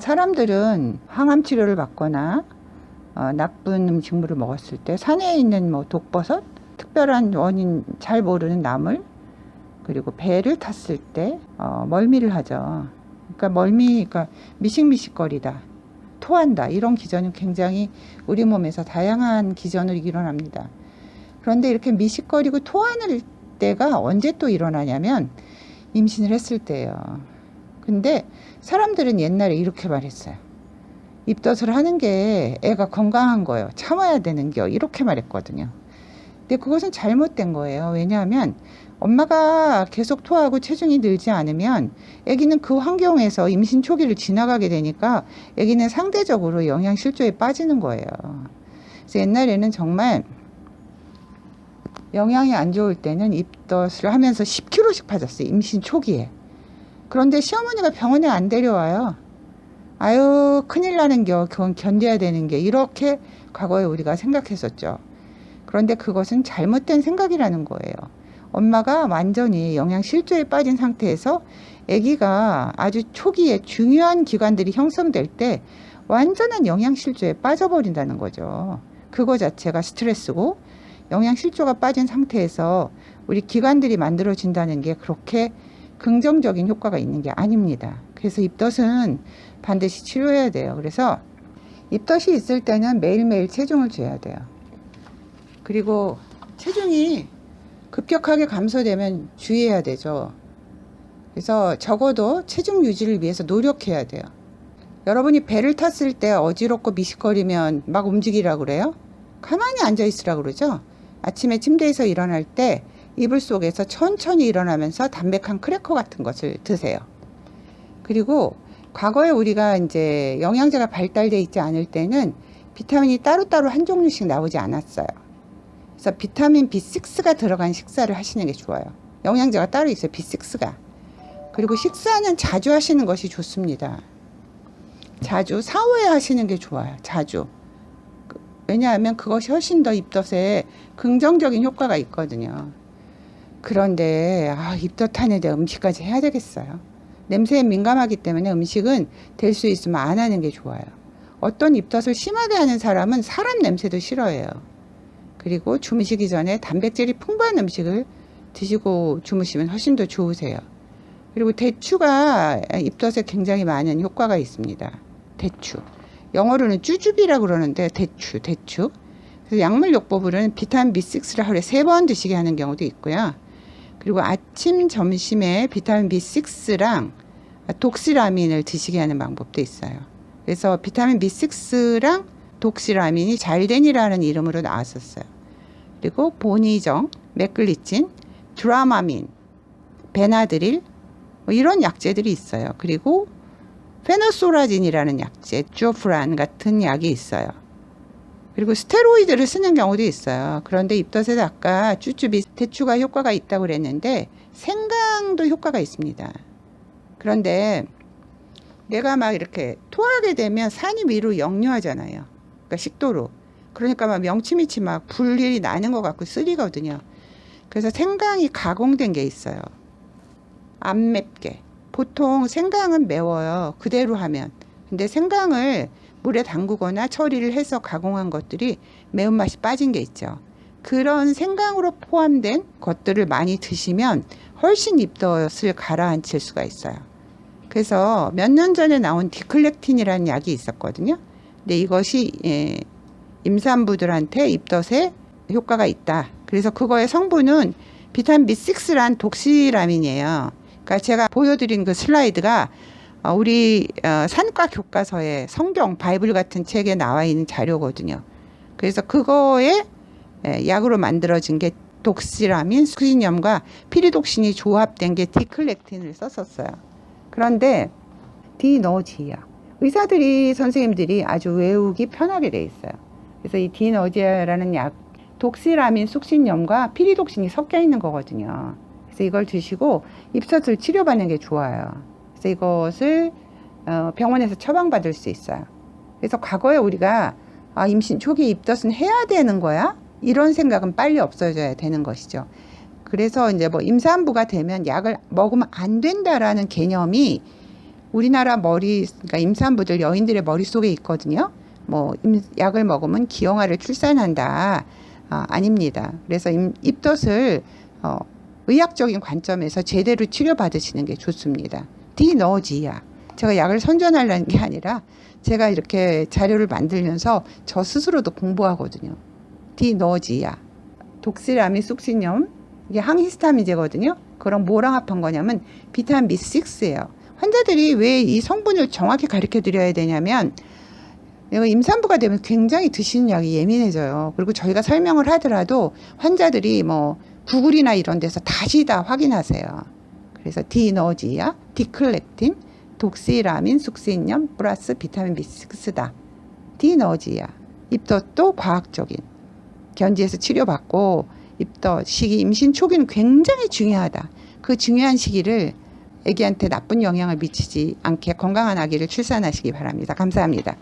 사람들은 항암 치료를 받거나 나쁜 음식물을 먹었을 때 산에 있는 뭐 독버섯, 특별한 원인 잘 모르는 나물, 그리고 배를 탔을 때 멀미를 하죠. 그러니까 미식미식거리다, 토한다, 이런 기전은 굉장히 우리 몸에서 다양한 기전으로 일어납니다. 그런데 이렇게 미식거리고 토하는 때가 언제 또 일어나냐면 임신을 했을 때예요. 근데 사람들은 옛날에 이렇게 말했어요. 입덧을 하는 게 애가 건강한 거예요. 참아야 되는 겨. 이렇게 말했거든요. 근데 그것은 잘못된 거예요. 왜냐하면 엄마가 계속 토하고 체중이 늘지 않으면 아기는 그 환경에서 임신 초기를 지나가게 되니까 아기는 상대적으로 영양실조에 빠지는 거예요. 그래서 옛날에는 정말 영양이 안 좋을 때는 입덧을 하면서 10kg씩 빠졌어요. 임신 초기에. 그런데 시어머니가 병원에 안 데려와요. 아유, 큰일 나는 그건 견뎌야 되는 게, 이렇게 과거에 우리가 생각했었죠. 그런데 그것은 잘못된 생각이라는 거예요. 엄마가 완전히 영양실조에 빠진 상태에서 아기가 아주 초기에 중요한 기관들이 형성될 때 완전한 영양실조에 빠져버린다는 거죠. 그거 자체가 스트레스고, 영양실조가 빠진 상태에서 우리 기관들이 만들어진다는 게 그렇게 긍정적인 효과가 있는 게 아닙니다. 그래서 입덧은 반드시 치료해야 돼요. 그래서 입덧이 있을 때는 매일매일 체중을 재야 돼요. 그리고 체중이 급격하게 감소되면 주의해야 되죠. 그래서 적어도 체중 유지를 위해서 노력해야 돼요. 여러분이 배를 탔을 때 어지럽고 미식거리면 막 움직이라고 그래요? 가만히 앉아 있으라고 그러죠? 아침에 침대에서 일어날 때 이불 속에서 천천히 일어나면서 담백한 크래커 같은 것을 드세요. 그리고 과거에 우리가 이제 영양제가 발달되어 있지 않을 때는 비타민이 따로따로 한 종류씩 나오지 않았어요. 그래서 비타민 B6가 들어간 식사를 하시는 게 좋아요. 영양제가 따로 있어요, B6가. 그리고 식사는 자주 하시는 것이 좋습니다. 자주, 4, 5회 하시는 게 좋아요, 자주. 왜냐하면 그것이 훨씬 더 입덧에 긍정적인 효과가 있거든요. 그런데 입덧하는데 음식까지 해야 되겠어요? 냄새에 민감하기 때문에 음식은 될 수 있으면 안 하는 게 좋아요. 어떤 입덧을 심하게 하는 사람은 사람 냄새도 싫어해요. 그리고 주무시기 전에 단백질이 풍부한 음식을 드시고 주무시면 훨씬 더 좋으세요. 그리고 대추가 입덧에 굉장히 많은 효과가 있습니다. 대추. 영어로는 쭈쭈비라고 그러는데 대추. 그래서 약물요법으로는 비타민 B6를 하루에 3번 드시게 하는 경우도 있고요. 그리고 아침, 점심에 비타민 B6랑 독시라민을 드시게 하는 방법도 있어요. 그래서 비타민 B6랑 독시라민이 잘된이라는 이름으로 나왔었어요. 그리고 보니정, 맥글리친, 드라마민, 베나드릴, 이런 약제들이 있어요. 그리고 페노소라진이라는 약제, 주오프란 같은 약이 있어요. 그리고 스테로이드를 쓰는 경우도 있어요. 그런데 입덧에도 아까 쭈쭈비, 대추가 효과가 있다고 그랬는데 생강도 효과가 있습니다. 그런데 내가 막 이렇게 토하게 되면 산이 위로 역류하잖아요. 그러니까 식도로. 그러니까 막 명치미치 막 불이 나는 것 같고 쓰리거든요. 그래서 생강이 가공된 게 있어요. 안 맵게. 보통 생강은 매워요, 그대로 하면. 근데 생강을 물에 담그거나 처리를 해서 가공한 것들이 매운맛이 빠진 게 있죠. 그런 생강으로 포함된 것들을 많이 드시면 훨씬 입덧을 가라앉힐 수가 있어요. 그래서 몇 년 전에 나온 디클렉틴이라는 약이 있었거든요. 근데 이것이 임산부들한테 입덧에 효과가 있다. 그래서 그거의 성분은 비타민 B6란 독시라민이에요. 그러니까 제가 보여드린 그 슬라이드가 우리 산과 교과서에 성경 바이블 같은 책에 나와 있는 자료거든요. 그래서 그거에 약으로 만들어진 게 독시라민, 수신염과 피리독신이 조합된 게 디클렉틴을 썼었어요. 그런데 디너지아, 의사들이, 선생님들이 아주 외우기 편하게 돼 있어요. 그래서 이 디너지아라는 약, 독시라민, 숙신염과 피리독신이 섞여 있는 거거든요. 그래서 이걸 드시고 입덧을 치료받는 게 좋아요. 그래서 이것을 병원에서 처방받을 수 있어요. 그래서 과거에 우리가 임신 초기 입덧은 해야 되는 거야? 이런 생각은 빨리 없어져야 되는 것이죠. 그래서 이제 뭐 임산부가 되면 약을 먹으면 안 된다라는 개념이 우리나라 그러니까 임산부들 여인들의 머릿속에 있거든요. 뭐 약을 먹으면 기형아를 출산한다. 아닙니다. 그래서 입덧을 의학적인 관점에서 제대로 치료받으시는 게 좋습니다. 디너지약. 제가 약을 선전하려는 게 아니라 제가 이렇게 자료를 만들면서 저 스스로도 공부하거든요. 디너지약. 독시라민 쑥신염. 이게 항히스타민제거든요. 그럼 뭐랑 합한 거냐면 비타민 B6예요. 환자들이 왜 이 성분을 정확히 가르쳐 드려야 되냐면 임산부가 되면 굉장히 드시는 약이 예민해져요. 그리고 저희가 설명을 하더라도 환자들이 뭐 구글이나 이런 데서 다시 다 확인하세요. 그래서 디너지약, 디클렉틴, 독시라민, 쑥신염 플러스 비타민 B6다. 디너지약. 입덧도 과학적인 견지에서 치료받고 입덧 시기, 임신 초기는 굉장히 중요하다. 그 중요한 시기를 아기한테 나쁜 영향을 미치지 않게 건강한 아기를 출산하시기 바랍니다. 감사합니다.